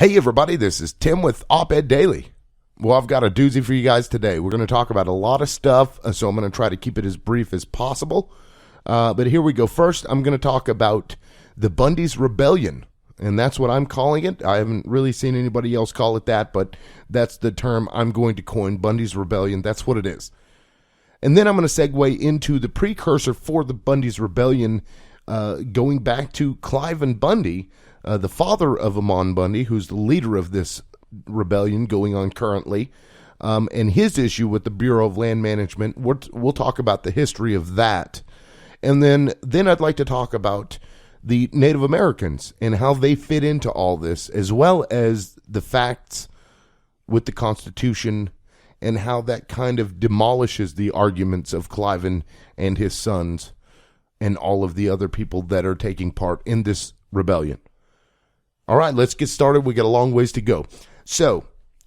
Hey everybody, this is Tim with Op-Ed Daily. Well, I've got a doozy for you guys today. We're going to talk about a lot of stuff, so I'm going to try to keep it as brief as possible. But here we go. First, I'm going to talk about the Bundy's Rebellion, and that's what I'm calling it. I haven't really seen anybody else call it that, but that's the term I'm going to coin, Bundy's Rebellion. That's what it is. And then I'm going to segue into the precursor for the Bundy's Rebellion, going back to Cliven Bundy, the father of Ammon Bundy, who's the leader of this rebellion going on currently, and his issue with the Bureau of Land Management. We'll talk about the history of that. And then I'd like to talk about the Native Americans and how they fit into all this, as well as the facts with the Constitution and how that kind of demolishes the arguments of Cliven and his sons and all of the other people that are taking part in this rebellion. All right, let's get started. We got a long ways to go. So,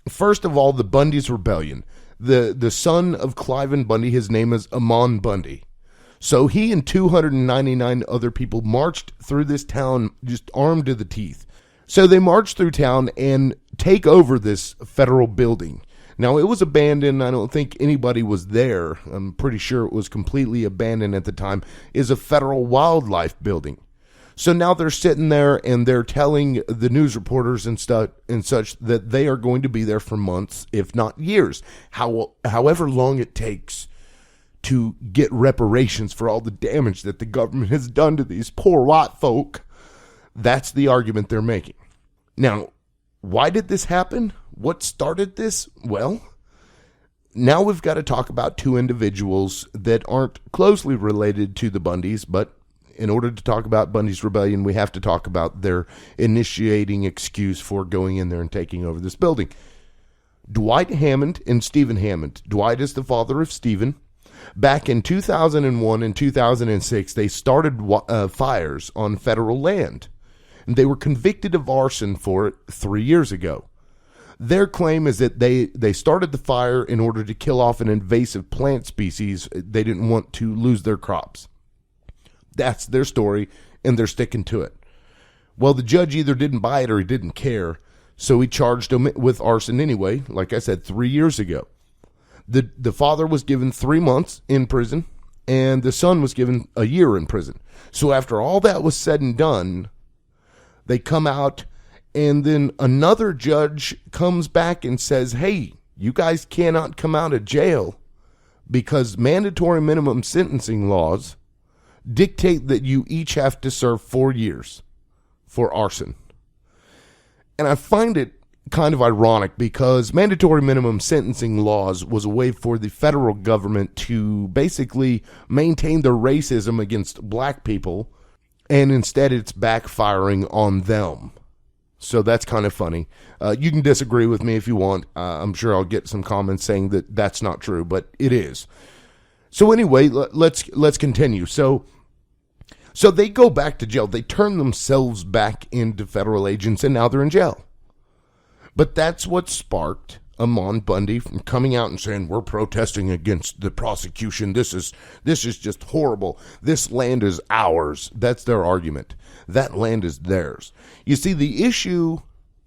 first of all, the Bundy's Rebellion. The son of Cliven Bundy, his name is Ammon Bundy. So he and 299 other people marched through this town just armed to the teeth. So they marched through town and take over this federal building. Now, it was abandoned. I don't think anybody was there. I'm pretty sure it was completely abandoned at the time. Is a federal wildlife building. So now they're sitting there and they're telling the news reporters and such that they are going to be there for months, if not years. However long it takes to get reparations for all the damage that the government has done to these poor white folk. That's the argument they're making. Now, why did this happen? What started this? Well, now we've got to talk about two individuals that aren't closely related to the Bundys, but in order to talk about Bundy's Rebellion, we have to talk about their initiating excuse for going in there and taking over this building. Dwight Hammond and Stephen Hammond. Dwight is the father of Stephen. Back in 2001 and 2006, they started fires on federal land, and they were convicted of arson for it 3 years ago. Their claim is that they started the fire in order to kill off an invasive plant species. They didn't want to lose their crops. That's their story, and they're sticking to it. Well, the judge either didn't buy it or he didn't care, so he charged them with arson anyway, like I said, 3 years ago. The father was given 3 months in prison, and the son was given a year in prison. So after all that was said and done, they come out, and then another judge comes back and says, hey, you guys cannot come out of jail because mandatory minimum sentencing laws dictate that you each have to serve 4 years for arson. And I find it kind of ironic because mandatory minimum sentencing laws was a way for the federal government to basically maintain their racism against black people, and instead it's backfiring on them. So that's kind of funny. You can disagree with me if you want. I'm sure I'll get some comments saying that that's not true, but it is. So anyway, let's continue. So they go back to jail. They turn themselves back into federal agents, and now they're in jail. But that's what sparked Ammon Bundy from coming out and saying, we're protesting against the prosecution. This is just horrible. This land is ours. That's their argument. That land is theirs. You see, the issue,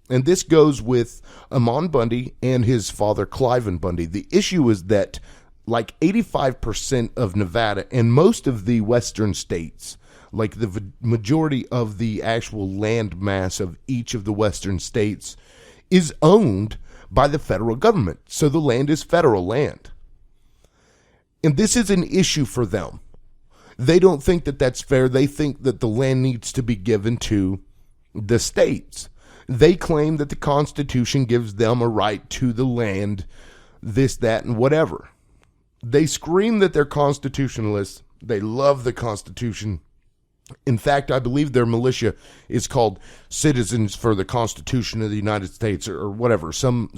and this goes with Ammon Bundy and his father, Cliven Bundy. The issue is that like 85% of Nevada and most of the western states, like the majority of the actual land mass of each of the western states, is owned by the federal government. So the land is federal land. And this is an issue for them. They don't think that that's fair. They think that the land needs to be given to the states. They claim that the Constitution gives them a right to the land, this, that, and whatever. They scream that they're constitutionalists. They love the Constitution. In fact, I believe their militia is called Citizens for the Constitution of the United States or whatever, some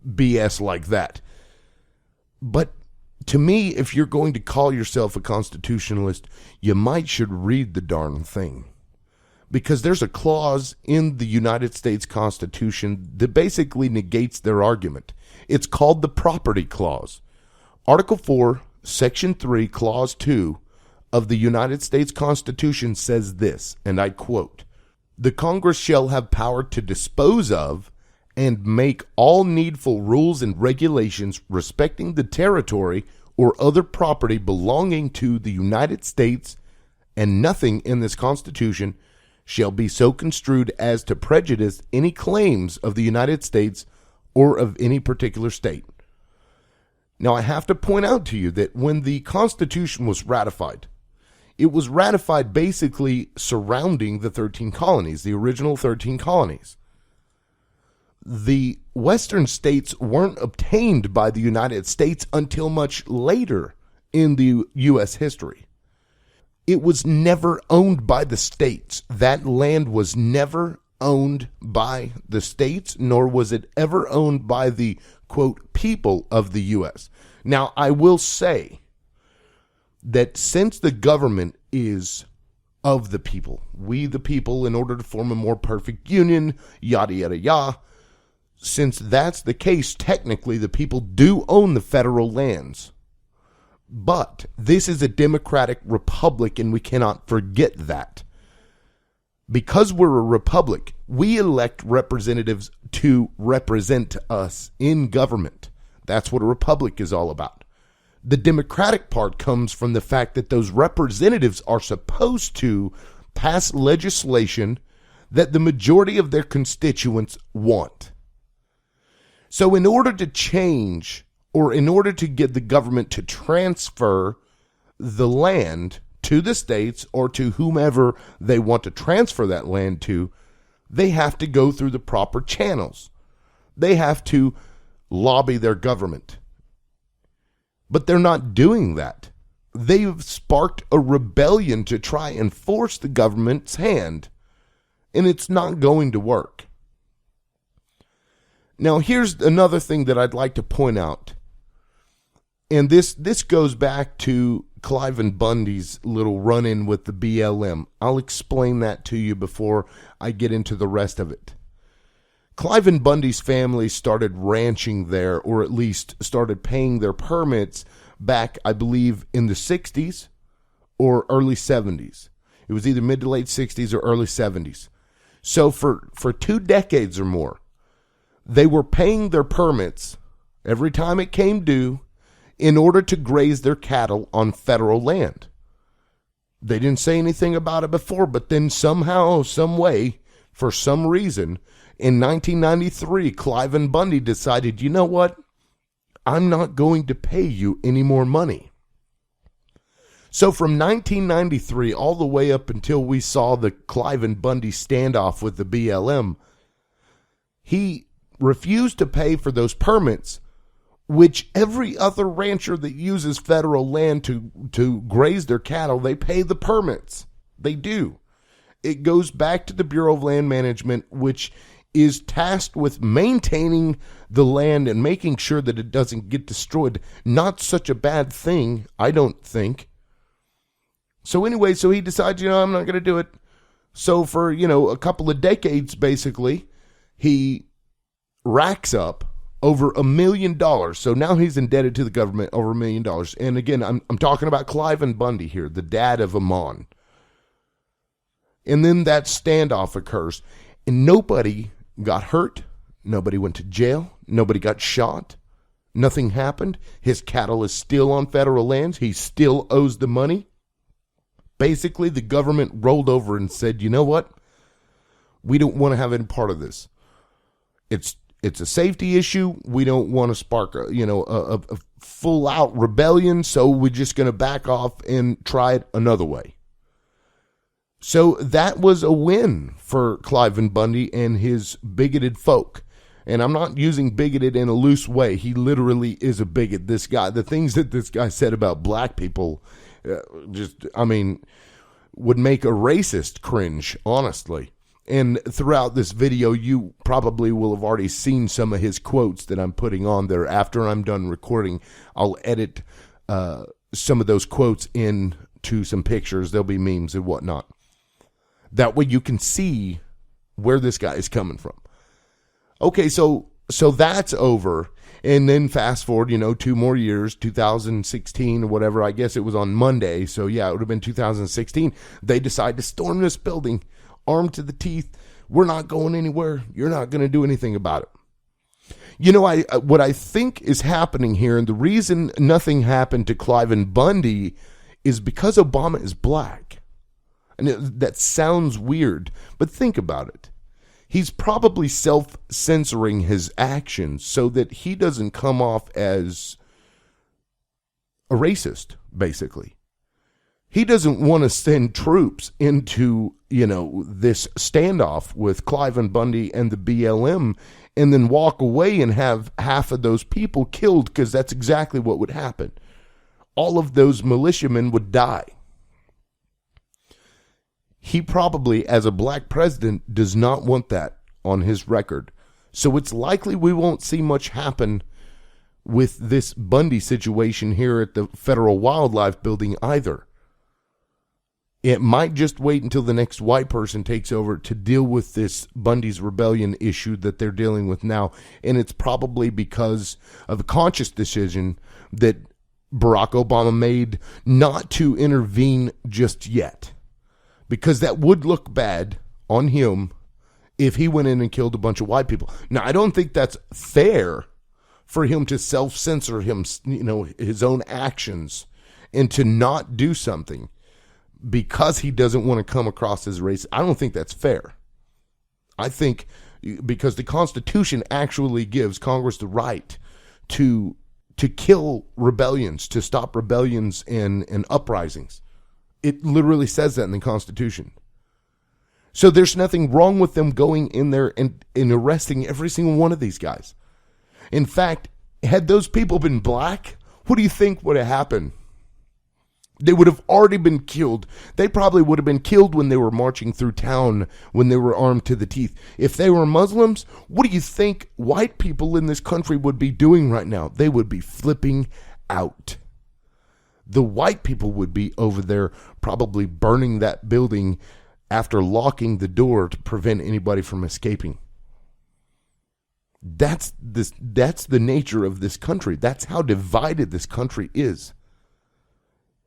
BS like that. But to me, if you're going to call yourself a constitutionalist, you should read the darn thing. Because there's a clause in the United States Constitution that basically negates their argument. It's called the Property Clause. Article 4, Section 3, Clause 2 of the United States Constitution says this, and I quote, The Congress shall have power to dispose of and make all needful rules and regulations respecting the territory or other property belonging to the United States, and nothing in this Constitution shall be so construed as to prejudice any claims of the United States or of any particular state. Now, I have to point out to you that when the Constitution was ratified, it was ratified basically surrounding the 13 colonies, the original 13 colonies. The Western states weren't obtained by the United States until much later in the U.S. history. It was never owned by the states. That land was never owned by the states, nor was it ever owned by the, quote, people of the U.S. Now, I will say that since the government is of the people, we the people, in order to form a more perfect union, yada, yada, yada, since that's the case, technically the people do own the federal lands. But this is a democratic republic, and we cannot forget that. Because we're a republic, we elect representatives to represent us in government. That's what a republic is all about. The democratic part comes from the fact that those representatives are supposed to pass legislation that the majority of their constituents want. So in order to change, or in order to get the government to transfer the land to the states or to whomever they want to transfer that land to, they have to go through the proper channels. They have to lobby their government. But they're not doing that. They've sparked a rebellion to try and force the government's hand, and it's not going to work. Now, here's another thing that I'd like to point out. And this goes back to Cliven Bundy's little run-in with the BLM. I'll explain that to you before I get into the rest of it. Cliven Bundy's family started ranching there, or at least started paying their permits back, I believe, in the 60s or early 70s. It was either mid to late 60s or early 70s. So for 2 decades or more, they were paying their permits every time it came due in order to graze their cattle on federal land. They didn't say anything about it before, but then somehow, some way, for some reason, in 1993, Cliven Bundy decided, you know what? I'm not going to pay you any more money. So from 1993 all the way up until we saw the Cliven Bundy standoff with the BLM, he refused to pay for those permits, which every other rancher that uses federal land to graze their cattle, they pay the permits. They do. It goes back to the Bureau of Land Management, which is tasked with maintaining the land and making sure that it doesn't get destroyed. Not such a bad thing, I don't think. So anyway, so he decides, I'm not going to do it. So for, a couple of decades, basically, he racks up over $1 million. So now he's indebted to the government over $1 million. And again, I'm talking about Cliven Bundy here, the dad of Ammon. And then that standoff occurs, and nobody got hurt. Nobody went to jail. Nobody got shot. Nothing happened. His cattle is still on federal lands. He still owes the money. Basically, the government rolled over and said, you know what? We don't want to have any part of this. It's a safety issue. We don't want to spark a full-out rebellion, so we're just going to back off and try it another way. So that was a win for Cliven Bundy and his bigoted folk. And I'm not using bigoted in a loose way. He literally is a bigot. This guy, the things that this guy said about black people, would make a racist cringe, honestly. And throughout this video, you probably will have already seen some of his quotes that I'm putting on there. After I'm done recording, I'll edit some of those quotes into some pictures. There'll be memes and whatnot. That way you can see where this guy is coming from. Okay, so that's over. And then fast forward, 2 more years, 2016 or whatever. I guess it was on Monday. So yeah, it would have been 2016. They decide to storm this building armed to the teeth. We're not going anywhere. You're not going to do anything about it. You know, what I think is happening here, and the reason nothing happened to Cliven Bundy is because Obama is black. And that sounds weird, but think about it. He's probably self-censoring his actions so that he doesn't come off as a racist, basically. He doesn't want to send troops into, this standoff with Cliven Bundy and the BLM and then walk away and have half of those people killed, because that's exactly what would happen. All of those militiamen would die. He probably, as a black president, does not want that on his record. So it's likely we won't see much happen with this Bundy situation here at the Federal Wildlife Building either. It might just wait until the next white person takes over to deal with this Bundy's rebellion issue that they're dealing with now. And it's probably because of a conscious decision that Barack Obama made not to intervene just yet. Because that would look bad on him if he went in and killed a bunch of white people. Now, I don't think that's fair for him to self-censor his own actions and to not do something because he doesn't want to come across as racist. I don't think that's fair. I think because the Constitution actually gives Congress the right to kill rebellions, to stop rebellions and uprisings. It literally says that in the Constitution. So there's nothing wrong with them going in there and arresting every single one of these guys. In fact, had those people been black, what do you think would have happened? They would have already been killed. They probably would have been killed when they were marching through town, when they were armed to the teeth. If they were Muslims, what do you think white people in this country would be doing right now? They would be flipping out. The white people would be over there probably burning that building after locking the door to prevent anybody from escaping. That's the nature of this country. That's how divided this country is.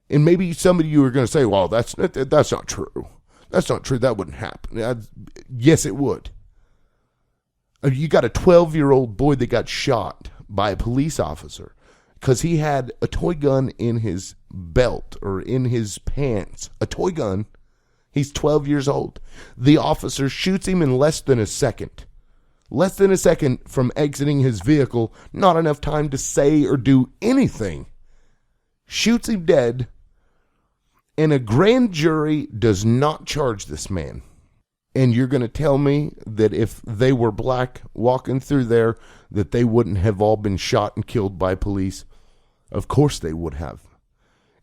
And maybe some of you are going to say, well, that's not true. That's not true. That wouldn't happen. Yes, it would. You got a 12-year-old boy that got shot by a police officer because he had a toy gun in his belt or in his pants. A toy gun. He's 12 years old. The officer shoots him in less than a second. Less than a second from exiting his vehicle. Not enough time to say or do anything. Shoots him dead. And a grand jury does not charge this man. And you're going to tell me that if they were black walking through there, that they wouldn't have all been shot and killed by police? Of course they would have.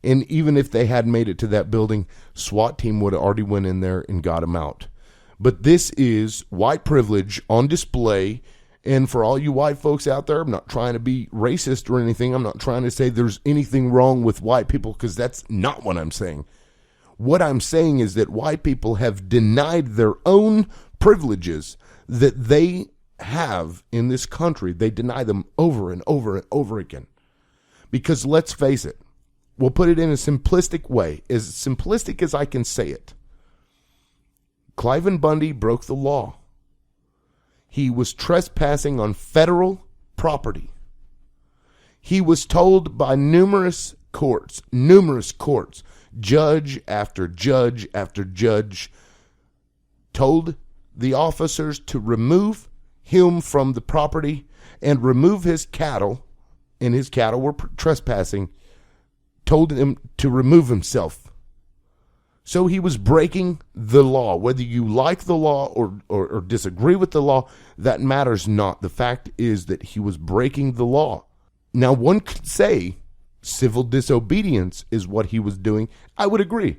And even if they had made it to that building, SWAT team would have already went in there and got him out. But this is white privilege on display. And for all you white folks out there, I'm not trying to be racist or anything. I'm not trying to say there's anything wrong with white people, because that's not what I'm saying. What I'm saying is that white people have denied their own privileges that they have in this country. They deny them over and over and over again. Because let's face it, we'll put it in a simplistic way, as simplistic as I can say it. Cliven Bundy broke the law. He was trespassing on federal property. He was told by numerous courts, judge after judge after judge, told the officers to remove him from the property and remove his cattle, and his cattle were trespassing, told him to remove himself. So he was breaking the law. Whether you like the law or disagree with the law, that matters not. The fact is that he was breaking the law. Now, one could say civil disobedience is what he was doing. I would agree.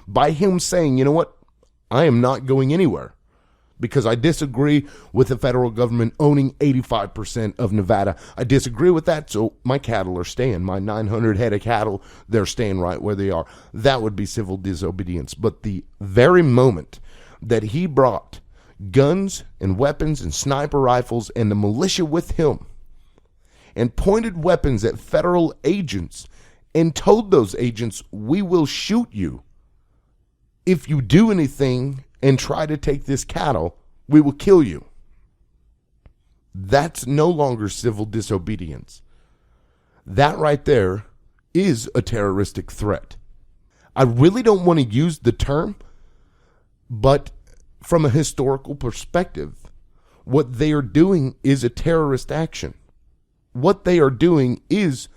By him saying, you know what, I am not going anywhere because I disagree with the federal government owning 85% of Nevada. I disagree with that, so my cattle are staying. My 900 head of cattle, they're staying right where they are. That would be civil disobedience. But the very moment that he brought guns and weapons and sniper rifles and the militia with him and pointed weapons at federal agents and told those agents, we will shoot you if you do anything and try to take this cattle, we will kill you. That's no longer civil disobedience. That right there is a terroristic threat. I really don't want to use the term, but from a historical perspective, what they are doing is a terrorist action. What they are doing is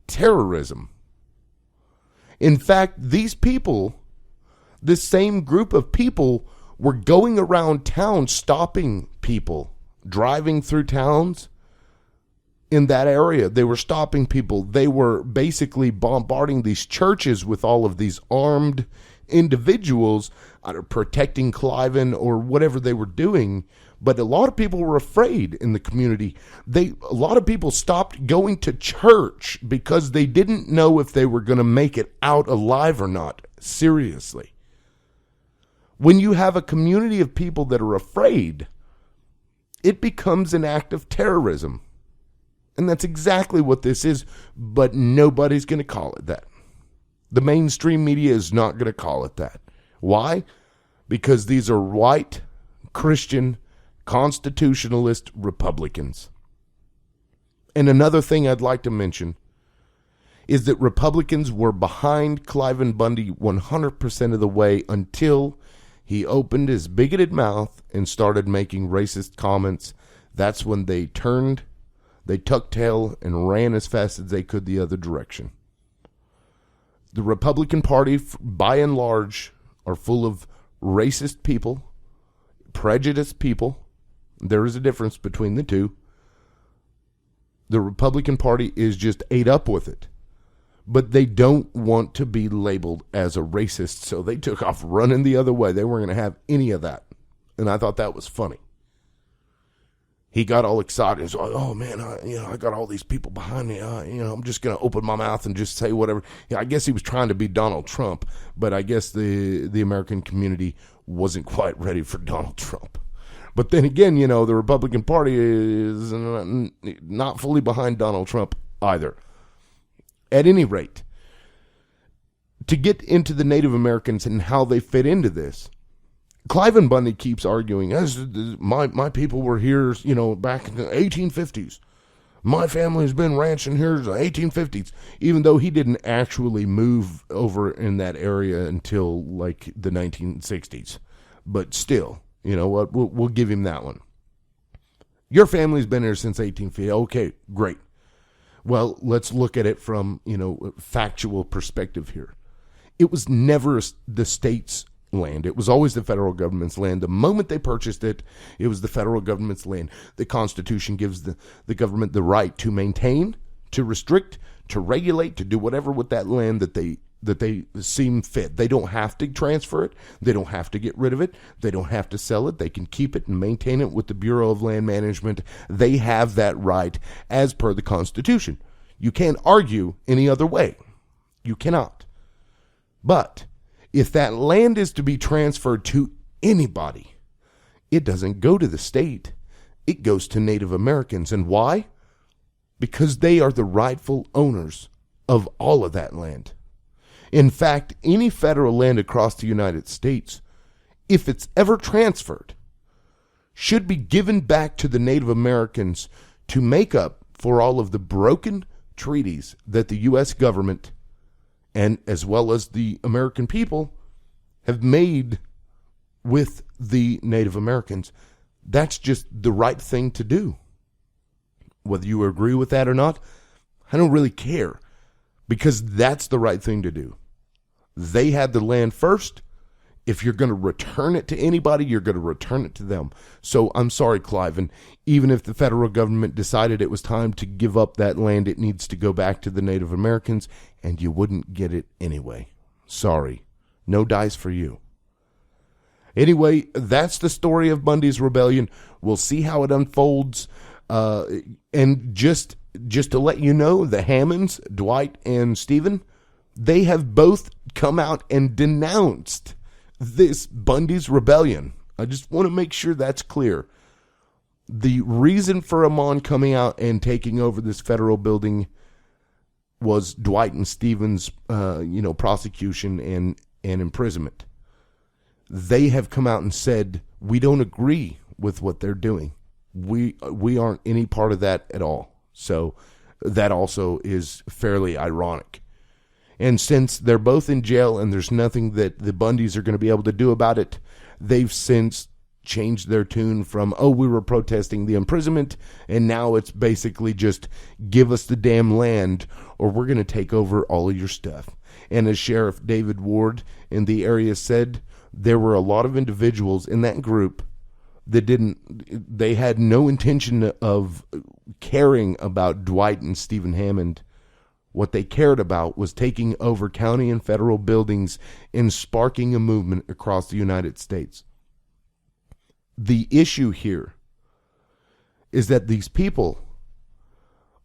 terrorism. In fact, these people, this same group of people, were going around town stopping people, driving through towns in that area. They were stopping people. They were basically bombarding these churches with all of these armed individuals, either protecting Cliven or whatever they were doing. But a lot of people were afraid in the community. A lot of people stopped going to church because they didn't know if they were going to make it out alive or not. Seriously. When you have a community of people that are afraid, it becomes an act of terrorism. And that's exactly what this is, but nobody's going to call it that. The mainstream media is not going to call it that. Why? Because these are white, Christian, constitutionalist Republicans. And another thing I'd like to mention is that Republicans were behind Cliven Bundy 100% of the way until he opened his bigoted mouth and started making racist comments. That's when they tucked tail and ran as fast as they could the other direction. The Republican Party, by and large, are full of racist people, prejudiced people. There is a difference between the two. The Republican Party is just ate up with it. But they don't want to be labeled as a racist, so they took off running the other way. They weren't going to have any of that. And I thought that was funny. He got all excited. He's like, oh, man, I got all these people behind me. I'm just going to open my mouth and just say whatever. Yeah, I guess he was trying to be Donald Trump, but I guess the American community wasn't quite ready for Donald Trump. But then again, the Republican Party is not fully behind Donald Trump either. At any rate, to get into the Native Americans and how they fit into this, Cliven Bundy keeps arguing, my people were here, back in the 1850s. My family has been ranching here since the 1850s, even though he didn't actually move over in that area until like the 1960s. But still, you know what, we'll give him that one. Your family's been here since 1850. Okay, great. Well, let's look at it from, factual perspective here. It was never the state's land. It was always the federal government's land. The moment they purchased it, it was the federal government's land. The Constitution gives the government the right to maintain, to restrict, to regulate, to do whatever with that land that they seem fit. They don't have to transfer it. They don't have to get rid of it. They don't have to sell it. They can keep it and maintain it with the Bureau of Land Management. They have that right as per the Constitution. You can't argue any other way. You cannot. But if that land is to be transferred to anybody, it doesn't go to the state. It goes to Native Americans. And why? Because they are the rightful owners of all of that land. In fact, any federal land across the United States, if it's ever transferred, should be given back to the Native Americans to make up for all of the broken treaties that the U.S. government and as well as the American people have made with the Native Americans. That's just the right thing to do. Whether you agree with that or not, I don't really care, because that's the right thing to do. They had the land first. If you're going to return it to anybody, you're going to return it to them. So I'm sorry, Cliven. Even if the federal government decided it was time to give up that land, it needs to go back to the Native Americans, and you wouldn't get it anyway. Sorry. No dice for you. Anyway, that's the story of Bundy's Rebellion. We'll see how it unfolds. And just to let you know, the Hammonds, Dwight and Stephen, they have both come out and denounced this Bundy's Rebellion. I just want to make sure that's clear. The reason for Ammon coming out and taking over this federal building was Dwight and Stephen's, prosecution and imprisonment. they have come out and said, we don't agree with what they're doing. We aren't any part of that at all. So that also is fairly ironic. And since they're both in jail and there's nothing that the Bundys are going to be able to do about it, they've since changed their tune from, oh, we were protesting the imprisonment, and now it's basically just give us the damn land or we're going to take over all of your stuff. And as Sheriff David Ward in the area said, there were a lot of individuals in that group that they had no intention of caring about Dwight and Stephen Hammond. What they cared about was taking over county and federal buildings and sparking a movement across the United States. The issue here is that these people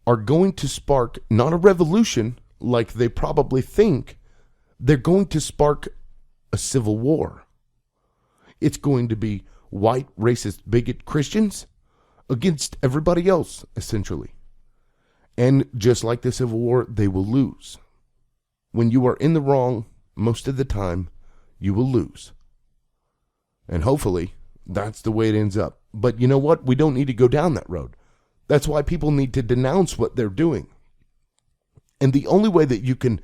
are going to spark not a revolution like they probably think. They're going to spark a civil war. It's going to be white, racist, bigot Christians against everybody else, essentially. And just like the Civil War, they will lose. When you are in the wrong, most of the time, you will lose. And hopefully, that's the way it ends up. But you know what? We don't need to go down that road. That's why people need to denounce what they're doing. And the only way that you can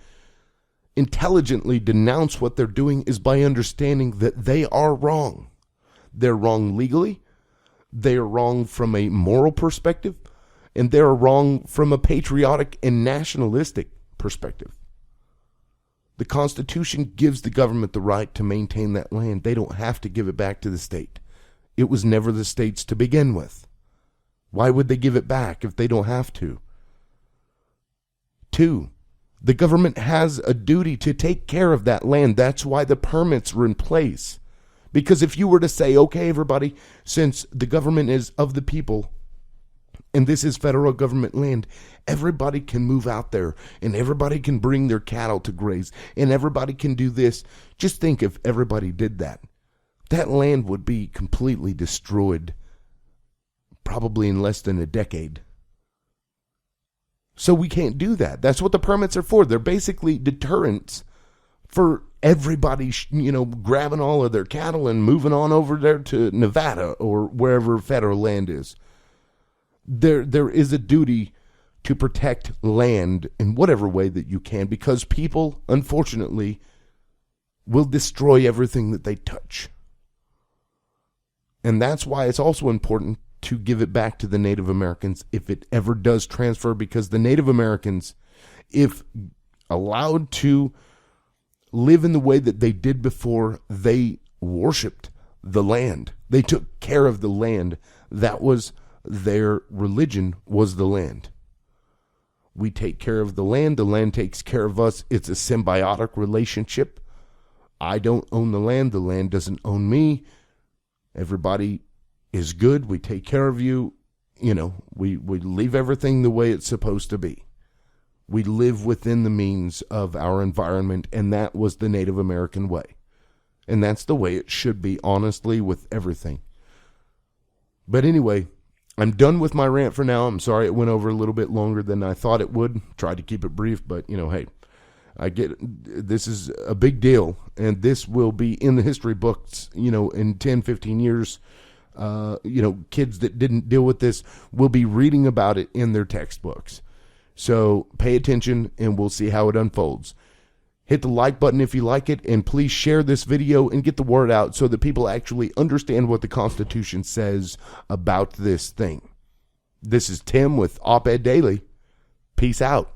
intelligently denounce what they're doing is by understanding that they are wrong. They're wrong legally, they are wrong from a moral perspective, and they're wrong from a patriotic and nationalistic perspective. The Constitution gives the government the right to maintain that land. They don't have to give it back to the state. It was never the state's to begin with. Why would they give it back if they don't have to? 2, the government has a duty to take care of that land. That's why the permits are in place. Because if you were to say, okay, everybody, since the government is of the people and this is federal government land, everybody can move out there and everybody can bring their cattle to graze and everybody can do this. Just think if everybody did that. That land would be completely destroyed probably in less than a decade. So we can't do that. That's what the permits are for. They're basically deterrents for everybody, grabbing all of their cattle and moving on over there to Nevada or wherever federal land is. There is a duty to protect land in whatever way that you can, because people, unfortunately, will destroy everything that they touch. And that's why it's also important to give it back to the Native Americans if it ever does transfer, because the Native Americans, if allowed to live in the way that they did before, they worshiped the land. They took care of the land. That was their religion, was the land. We take care of the land takes care of us. It's a symbiotic relationship. I don't own the land doesn't own me. Everybody is good. We take care of you. We leave everything the way it's supposed to be. We live within the means of our environment, and that was the Native American way. And that's the way it should be, honestly, with everything. But anyway, I'm done with my rant for now. I'm sorry it went over a little bit longer than I thought it would. Tried to keep it brief, but, hey, I get it. This is a big deal, and this will be in the history books, in 10, 15 years. Kids that didn't deal with this will be reading about it in their textbooks. So pay attention, and we'll see how it unfolds. Hit the like button if you like it, and please share this video and get the word out so that people actually understand what the Constitution says about this thing. This is Tim with Op-Ed Daily. Peace out.